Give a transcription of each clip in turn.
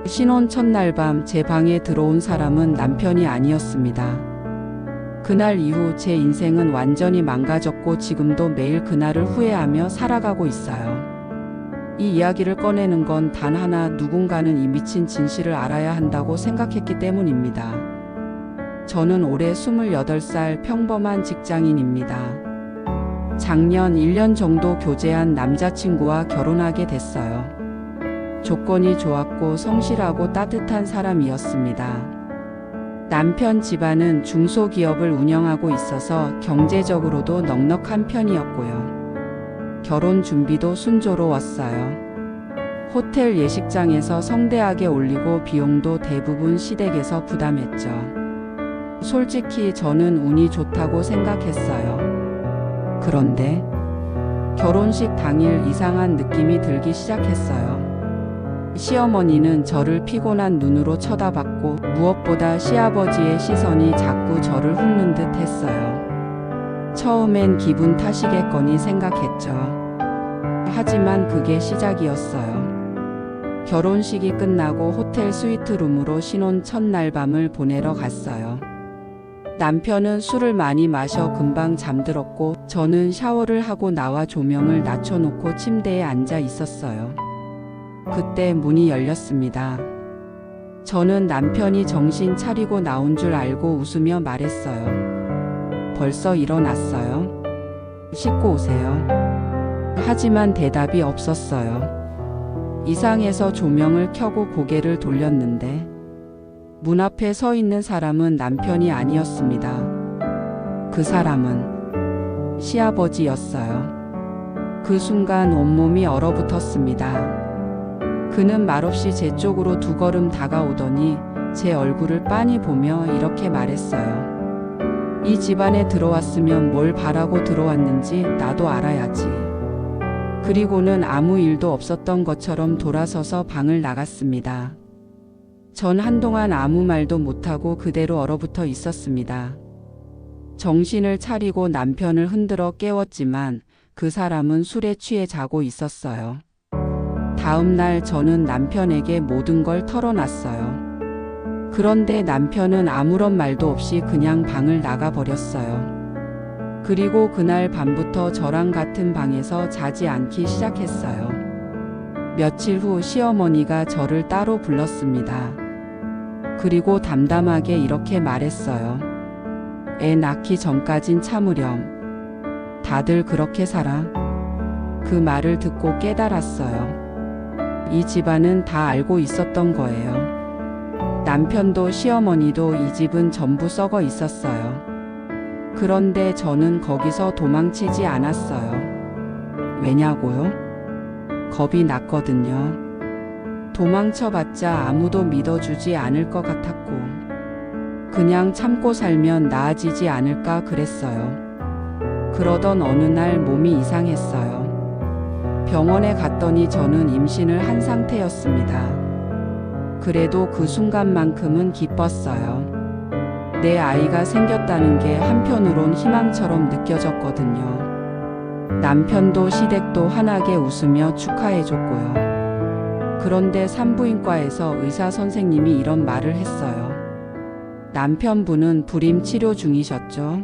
신혼 첫날 밤 제 방에 들어온 사람은 남편이 아니었습니다. 그날 이후 제 인생은 완전히 망가졌고 지금도 매일 그날을 후회하며 살아가고 있어요. 이 이야기를 꺼내는 건 단 하나, 누군가는 이 미친 진실을 알아야 한다고 생각했기 때문입니다. 저는 올해 28살 평범한 직장인입니다. 작년 1년 정도 교제한 남자친구와 결혼하게 됐어요. 조건이 좋았고 성실하고 따뜻한 사람이었습니다. 남편 집안은 중소기업을 운영하고 있어서 경제적으로도 넉넉한 편이었고요. 결혼 준비도 순조로웠어요. 호텔 예식장에서 성대하게 올리고 비용도 대부분 시댁에서 부담했죠. 솔직히 저는 운이 좋다고 생각했어요. 그런데 결혼식 당일 이상한 느낌이 들기 시작했어요. 시어머니는 저를 피곤한 눈으로 쳐다봤고 무엇보다 시아버지의 시선이 자꾸 저를 훑는 듯 했어요. 처음엔 기분 탓이겠거니 생각했죠. 하지만 그게 시작이었어요. 결혼식이 끝나고 호텔 스위트룸으로 신혼 첫날 밤을 보내러 갔어요. 남편은 술을 많이 마셔 금방 잠들었고 저는 샤워를 하고 나와 조명을 낮춰놓고 침대에 앉아 있었어요. 그때 문이 열렸습니다. 저는 남편이 정신 차리고 나온 줄 알고 웃으며 말했어요. 벌써 일어났어요? 씻고 오세요. 하지만 대답이 없었어요. 이상해서 조명을 켜고 고개를 돌렸는데 문 앞에 서 있는 사람은 남편이 아니었습니다. 그 사람은 시아버지였어요. 그 순간 온몸이 얼어붙었습니다. 그는 말없이 제 쪽으로 2걸음 다가오더니 제 얼굴을 빤히 보며 이렇게 말했어요. 이 집안에 들어왔으면 뭘 바라고 들어왔는지 나도 알아야지. 그리고는 아무 일도 없었던 것처럼 돌아서서 방을 나갔습니다. 전 한동안 아무 말도 못하고 그대로 얼어붙어 있었습니다. 정신을 차리고 남편을 흔들어 깨웠지만 그 사람은 술에 취해 자고 있었어요. 다음 날 저는 남편에게 모든 걸 털어놨어요. 그런데 남편은 아무런 말도 없이 그냥 방을 나가버렸어요. 그리고 그날 밤부터 저랑 같은 방에서 자지 않기 시작했어요. 며칠 후 시어머니가 저를 따로 불렀습니다. 그리고 담담하게 이렇게 말했어요. 애 낳기 전까진 참으렴. 다들 그렇게 살아. 그 말을 듣고 깨달았어요. 이 집안은 다 알고 있었던 거예요. 남편도 시어머니도 이 집은 전부 썩어 있었어요. 그런데 저는 거기서 도망치지 않았어요. 왜냐고요? 겁이 났거든요. 도망쳐봤자 아무도 믿어주지 않을 것 같았고 그냥 참고 살면 나아지지 않을까 그랬어요. 그러던 어느 날 몸이 이상했어요. 병원에 갔더니 저는 임신을 한 상태였습니다. 그래도 그 순간만큼은 기뻤어요. 내 아이가 생겼다는 게 한편으론 희망처럼 느껴졌거든요. 남편도 시댁도 환하게 웃으며 축하해줬고요. 그런데 산부인과에서 의사 선생님이 이런 말을 했어요. 남편분은 불임 치료 중이셨죠?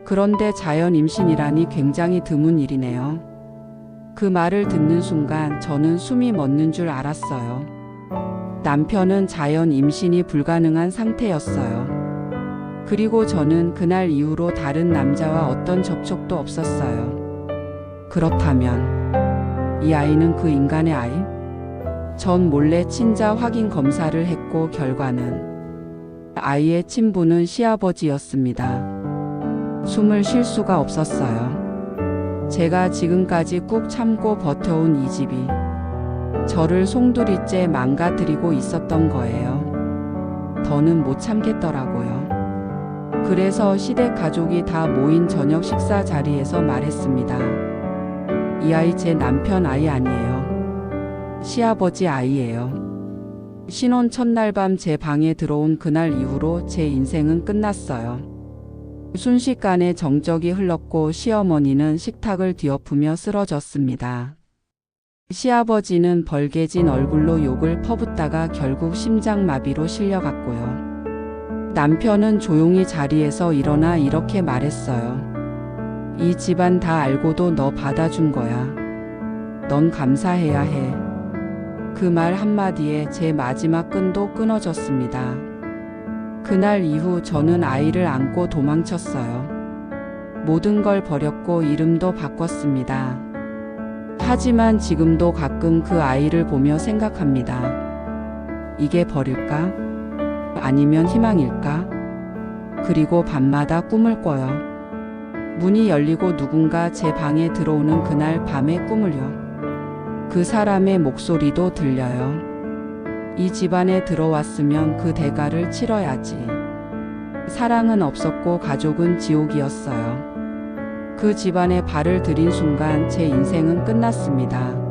그런데 자연 임신이라니 굉장히 드문 일이네요. 그 말을 듣는 순간 저는 숨이 멎는 줄 알았어요. 남편은 자연 임신이 불가능한 상태였어요. 그리고 저는 그날 이후로 다른 남자와 어떤 접촉도 없었어요. 그렇다면 이 아이는 그 인간의 아이? 전 몰래 친자 확인 검사를 했고 결과는 아이의 친부는 시아버지였습니다. 숨을 쉴 수가 없었어요. 제가 지금까지 꾹 참고 버텨온 이 집이 저를 송두리째 망가뜨리고 있었던 거예요. 더는 못 참겠더라고요. 그래서 시댁 가족이 다 모인 저녁 식사 자리에서 말했습니다. 이 아이 제 남편 아이 아니에요. 시아버지 아이예요. 신혼 첫날 밤 제 방에 들어온 그날 이후로 제 인생은 끝났어요. 순식간에 정적이 흘렀고 시어머니는 식탁을 뒤엎으며 쓰러졌습니다. 시아버지는 벌개진 얼굴로 욕을 퍼붓다가 결국 심장마비로 실려갔고요. 남편은 조용히 자리에서 일어나 이렇게 말했어요. 이 집안 다 알고도 너 받아준 거야. 넌 감사해야 해. 그 말 한마디에 제 마지막 끈도 끊어졌습니다. 그날 이후 저는 아이를 안고 도망쳤어요. 모든 걸 버렸고 이름도 바꿨습니다. 하지만 지금도 가끔 그 아이를 보며 생각합니다. 이게 벌일까? 아니면 희망일까? 그리고 밤마다 꿈을 꿔요. 문이 열리고 누군가 제 방에 들어오는 그날 밤의 꿈을요. 그 사람의 목소리도 들려요. 이 집안에 들어왔으면 그 대가를 치러야지. 사랑은 없었고 가족은 지옥이었어요. 그 집안에 발을 들인 순간 제 인생은 끝났습니다.